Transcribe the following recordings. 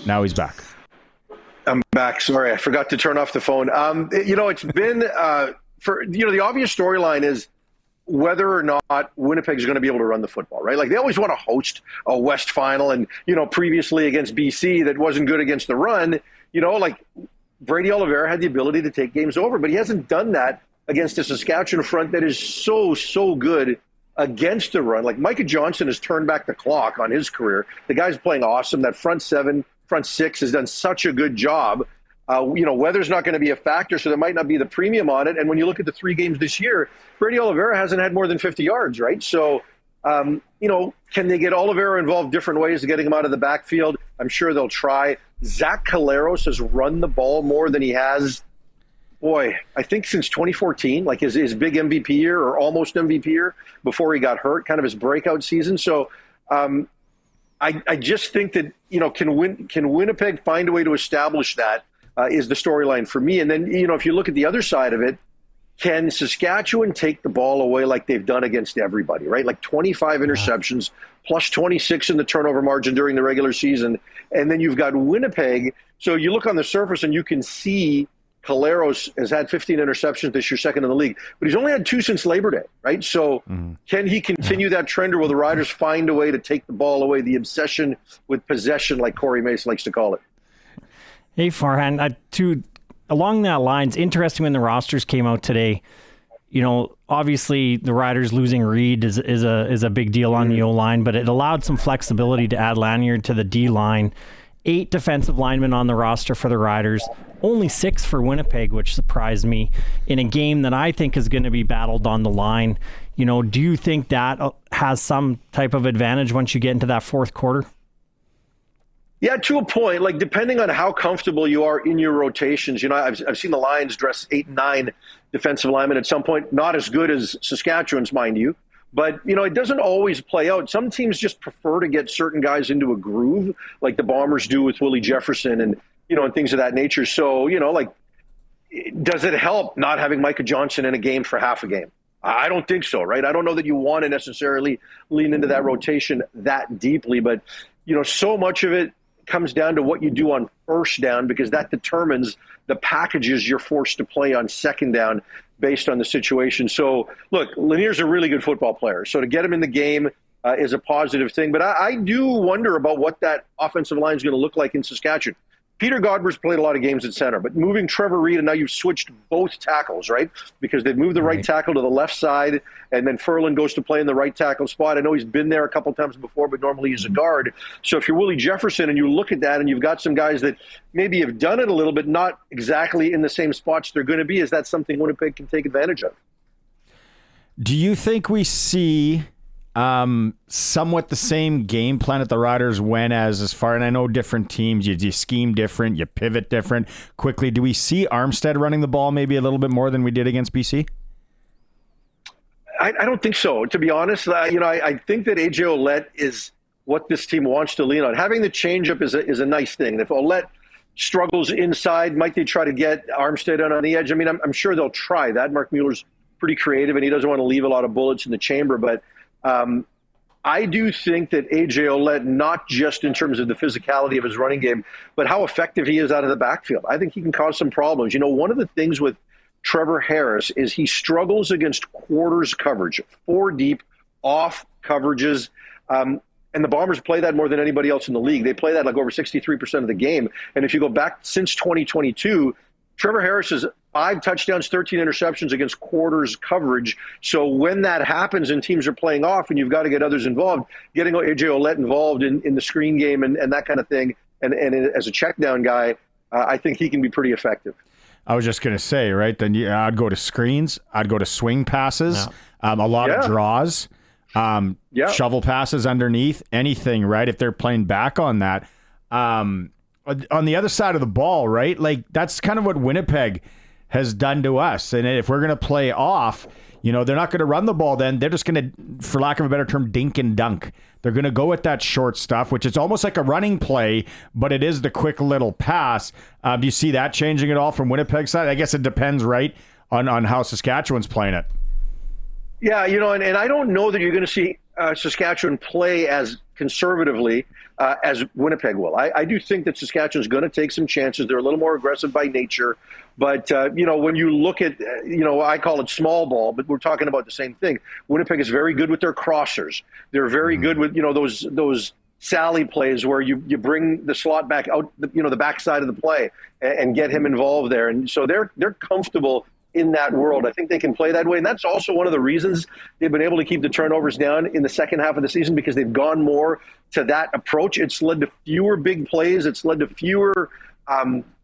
Now he's back. I'm back. Sorry, I forgot to turn off the phone. It's been the obvious storyline is whether or not Winnipeg's going to be able to run the football, right? Like they always want to host a West final, and previously against BC that wasn't good against the run. Like Brady Oliveira had the ability to take games over, but he hasn't done that against a Saskatchewan front that is so good against the run. Like Micah Johnson has turned back the clock on his career. The guy's playing awesome. That front seven, front six has done such a good job. Weather's not going to be a factor, so there might not be the premium on it. And when you look at the 3 games this year, Brady Oliveira hasn't had more than 50 yards, right? So, can they get Oliveira involved different ways of getting him out of the backfield? I'm sure they'll try. Zach Caleros has run the ball more than he has, I think since 2014, like his big MVP year or almost MVP year before he got hurt, kind of his breakout season. So I just think that, can Winnipeg find a way to establish that is the storyline for me. And then, if you look at the other side of it, can Saskatchewan take the ball away like they've done against everybody, right? Like 25 interceptions, plus 26 in the turnover margin during the regular season. And then you've got Winnipeg. So you look on the surface and you can see Caleros has had 15 interceptions this year, second in the league, but he's only had 2 since Labor Day, right? So can he continue that trend, or will the Riders find a way to take the ball away, the obsession with possession, like Corey Mace likes to call it? Hey, Farhan, along that lines, interesting when the rosters came out today, obviously the Riders losing Reed is a big deal on the O-line, but it allowed some flexibility to add Lanier to the D-line. 8 defensive linemen on the roster for the Riders, only 6 for Winnipeg, which surprised me in a game that I think is going to be battled on the line. Do you think that has some type of advantage once you get into that fourth quarter? Yeah, to a point. Like depending on how comfortable you are in your rotations, I've seen the Lions dress 8 and 9 defensive linemen at some point. Not as good as Saskatchewan's, mind you, but it doesn't always play out. Some teams just prefer to get certain guys into a groove, like the Bombers do with Willie Jefferson and and things of that nature. So does it help not having Micah Johnson in a game for half a game? I don't think so, right? I don't know that you want to necessarily lean into that rotation that deeply, but so much of it comes down to what you do on first down, because that determines the packages you're forced to play on second down based on the situation. So look, Lanier's a really good football player. So to get him in the game is a positive thing. But I do wonder about what that offensive line is going to look like in Saskatchewan. Peter Godber's played a lot of games at center, but moving Trevor Reed, and now you've switched both tackles, right? Because they've moved the right tackle to the left side, and then Ferland goes to play in the right tackle spot. I know he's been there a couple times before, but normally he's a guard. So if you're Willie Jefferson and you look at that and you've got some guys that maybe have done it a little bit, not exactly in the same spots they're going to be, is that something Winnipeg can take advantage of? Do you think we see somewhat the same game plan that the Riders went as far, and I know different teams, you scheme different, you pivot different quickly. Do we see Armstead running the ball maybe a little bit more than we did against BC? I don't think so, to be honest. I think that AJ Ouellette is what this team wants to lean on. Having the changeup is a nice thing. If Ouellette struggles inside, might they try to get Armstead on the edge? I mean, I'm sure they'll try that. Mark Mueller's pretty creative, and he doesn't want to leave a lot of bullets in the chamber, but I do think that AJ Ouellette, not just in terms of the physicality of his running game, but how effective he is out of the backfield. I think he can cause some problems. One of the things with Trevor Harris is he struggles against quarters coverage, 4 deep, off coverages. And the Bombers play that more than anybody else in the league. They play that like over 63% of the game. And if you go back since 2022, Trevor Harris is 5 touchdowns, 13 interceptions against quarters coverage. So when that happens and teams are playing off and you've got to get others involved, getting AJ Ouellette involved in the screen game and that kind of thing, and as a check down guy, I think he can be pretty effective. I was just going to say, right, then I'd go to screens, I'd go to swing passes, a lot of draws, shovel passes underneath, anything, right, if they're playing back on that. On the other side of the ball, right, like that's kind of what Winnipeg has done to us. And if we're going to play off, they're not going to run the ball then. They're just going to, for lack of a better term, dink and dunk. They're going to go with that short stuff, which is almost like a running play, but it is the quick little pass. Do you see that changing at all from Winnipeg's side? I guess it depends, right, on how Saskatchewan's playing it. Yeah, and I don't know that you're going to see Saskatchewan play as conservatively. as Winnipeg will. I do think that Saskatchewan's going to take some chances. They're a little more aggressive by nature. But, when you look at, I call it small ball, but we're talking about the same thing. Winnipeg is very good with their crossers. They're very good with, those Sally plays where you bring the slot back out, the backside of the play and get him involved there. And so they're comfortable in that world. I think they can play that way. And that's also one of the reasons they've been able to keep the turnovers down in the second half of the season, because they've gone more to that approach. It's led to fewer big plays. It's led to fewer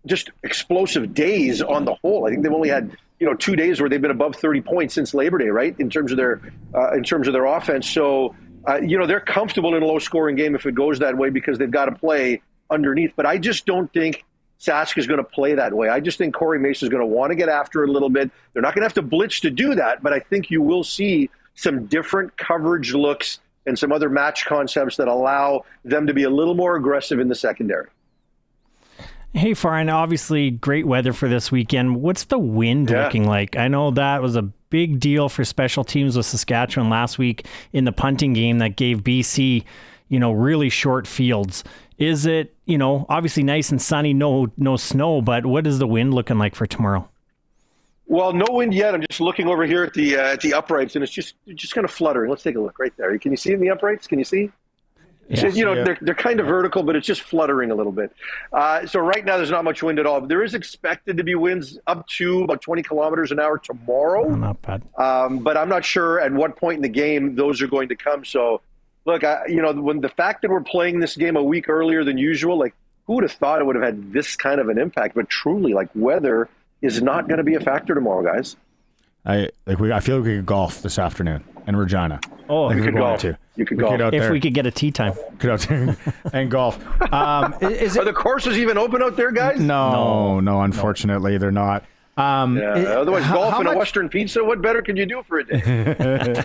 just explosive days on the whole. I think they've only had 2 days where they've been above 30 points since Labor Day, right? In terms of their offense. So they're comfortable in a low scoring game if it goes that way, because they've got to play underneath. But I just don't think Sask is going to play that way. I just think Corey Mason is going to want to get after it a little bit. They're not going to have to blitz to do that, but I think you will see some different coverage looks and some other match concepts that allow them to be a little more aggressive in the secondary. Hey, Farhan, obviously great weather for this weekend. What's the wind looking like? I know that was a big deal for special teams with Saskatchewan last week in the punting game that gave BC, really short fields. Is it, obviously nice and sunny, no snow, but what is the wind looking like for tomorrow? Well, no wind yet. I'm just looking over here at the uprights, and it's just kind of fluttering. Let's take a look right there. Can you see in the uprights? Can you see? Yes. They're kind of vertical, but it's just fluttering a little bit. So right now there's not much wind at all. There is expected to be winds up to about 20 kilometers an hour tomorrow. Oh, not bad. But I'm not sure at what point in the game those are going to come. So, look, when the fact that we're playing this game a week earlier than usual, like, who would have thought it would have had this kind of an impact? But truly, like, weather is not going to be a factor tomorrow, guys. I feel like we could golf this afternoon in Regina. Oh, you could golf. You could golf. If we could get a tee time. Get out there and golf. Are the courses even open out there, guys? No, unfortunately, they're not. Otherwise, golf and a Western pizza, what better can you do for a day?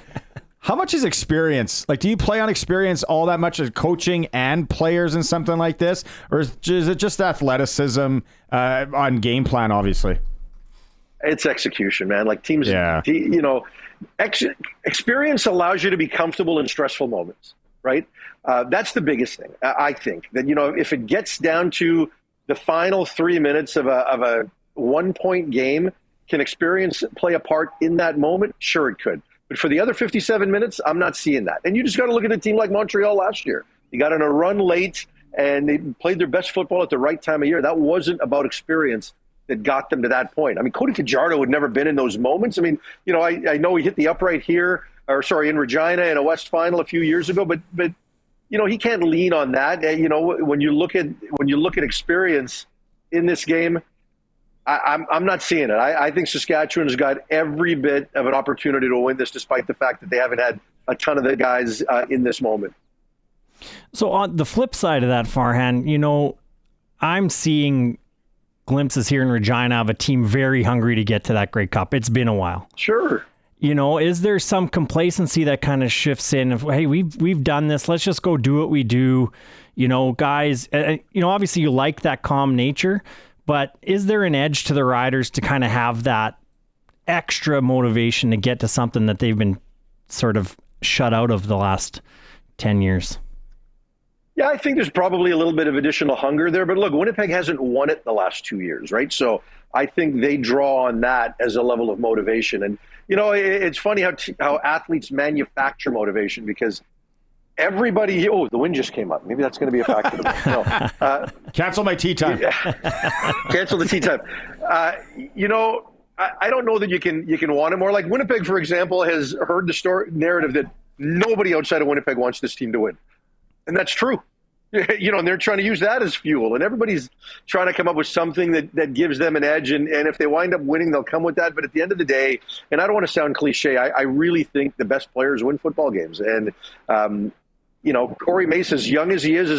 How much is experience? Like, do you play on experience all that much as coaching and players and something like this? Or is it just athleticism on game plan, obviously? It's execution, man. Like teams, experience allows you to be comfortable in stressful moments, right? That's the biggest thing. I think that, if it gets down to the final 3 minutes of a 1-point game, can experience play a part in that moment? Sure, it could. But for the other 57 minutes, I'm not seeing that. And you just got to look at a team like Montreal last year. They got on a run late and they played their best football at the right time of year. That wasn't about experience that got them to that point. I mean, Cody Fajardo had never been in those moments. I mean, I know he hit the upright here, in Regina in a West Final a few years ago, but he can't lean on that. When you look at experience in this game, I'm not seeing it. I think Saskatchewan's got every bit of an opportunity to win this, despite the fact that they haven't had a ton of the guys in this moment. So on the flip side of that, Farhan, I'm seeing glimpses here in Regina of a team very hungry to get to that Grey Cup. It's been a while. Sure. Is there some complacency that kind of shifts in of, hey, we've done this, let's just go do what we do, guys, obviously you like that calm nature, but is there an edge to the Riders to kind of have that extra motivation to get to something that they've been sort of shut out of the last 10 years? Yeah, I think there's probably a little bit of additional hunger there. But look, Winnipeg hasn't won it the last 2 years, right? So I think they draw on that as a level of motivation. And, it's funny how athletes manufacture motivation, because everybody, the wind just came up. Maybe that's going to be a factor. Cancel my tea time. Cancel the tea time. I don't know that you can want it more. Like Winnipeg, for example, has heard the narrative that nobody outside of Winnipeg wants this team to win. And that's true. And they're trying to use that as fuel. And everybody's trying to come up with something that gives them an edge. And if they wind up winning, they'll come with that. But at the end of the day, and I don't want to sound cliche, I really think the best players win football games. And, Corey Mace, as young as he is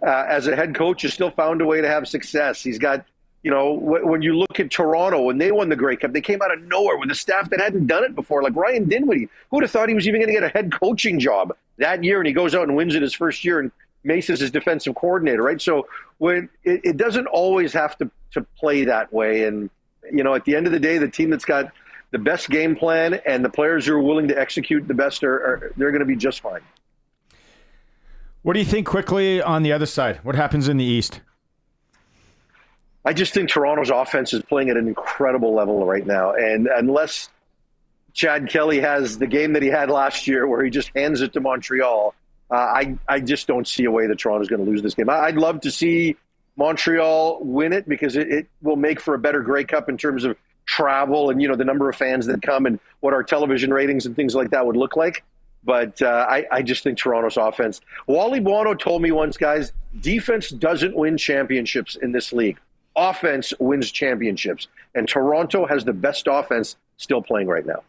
as a head coach, has still found a way to have success. He's got, when you look at Toronto, when they won the Grey Cup, they came out of nowhere with a staff that hadn't done it before, like Ryan Dinwiddie. Who would have thought he was even going to get a head coaching job that year? And he goes out and wins it his first year, and Mace is his defensive coordinator, right? So when it doesn't always have to play that way. And, at the end of the day, the team that's got the best game plan and the players who are willing to execute the best they're going to be just fine. What do you think quickly on the other side? What happens in the East? I just think Toronto's offense is playing at an incredible level right now. And unless Chad Kelly has the game that he had last year where he just hands it to Montreal, I just don't see a way that Toronto's going to lose this game. I'd love to see Montreal win it because it will make for a better Grey Cup in terms of travel and, the number of fans that come and what our television ratings and things like that would look like. But I just think Toronto's offense. Wally Buono told me once, guys, defense doesn't win championships in this league. Offense wins championships. And Toronto has the best offense still playing right now.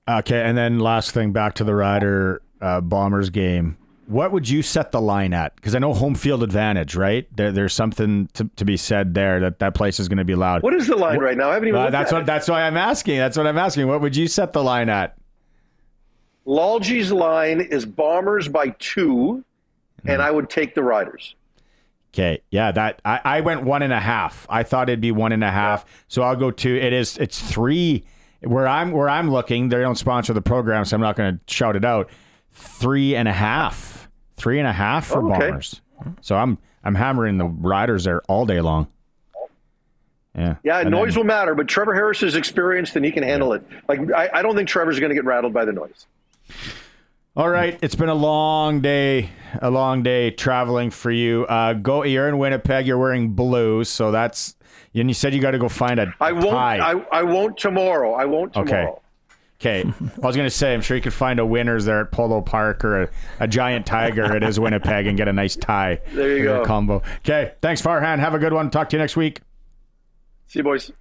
Okay, and then last thing, back to the Rider Bombers game. What would you set the line at? Because I know home field advantage, right? There's something to be said there that place is going to be loud. What is the line right now? I haven't even looked at it. That's why I'm asking. That's what I'm asking. What would you set the line at? Lalji's line is Bombers by 2, and I would take the Riders. Okay, yeah, I went 1.5. I thought it'd be 1.5, so I'll go 2. It's 3. Where I'm looking, they don't sponsor the program, so I'm not going to shout it out. 3.5, 3.5 for Bombers. So I'm hammering the Riders there all day long. Yeah, noise will matter, but Trevor Harris is experienced and he can handle it. Like I don't think Trevor's going to get rattled by the noise. All right, it's been a long day traveling for you. You're in Winnipeg. You're wearing blue, so that's. And you said you got to go find a tie. I won't tomorrow. Okay. I was going to say, I'm sure you could find a Winners there at Polo Park or a giant tiger. It is Winnipeg, and get a nice tie. There you go. Combo. Okay. Thanks, Farhan. Have a good one. Talk to you next week. See you, boys.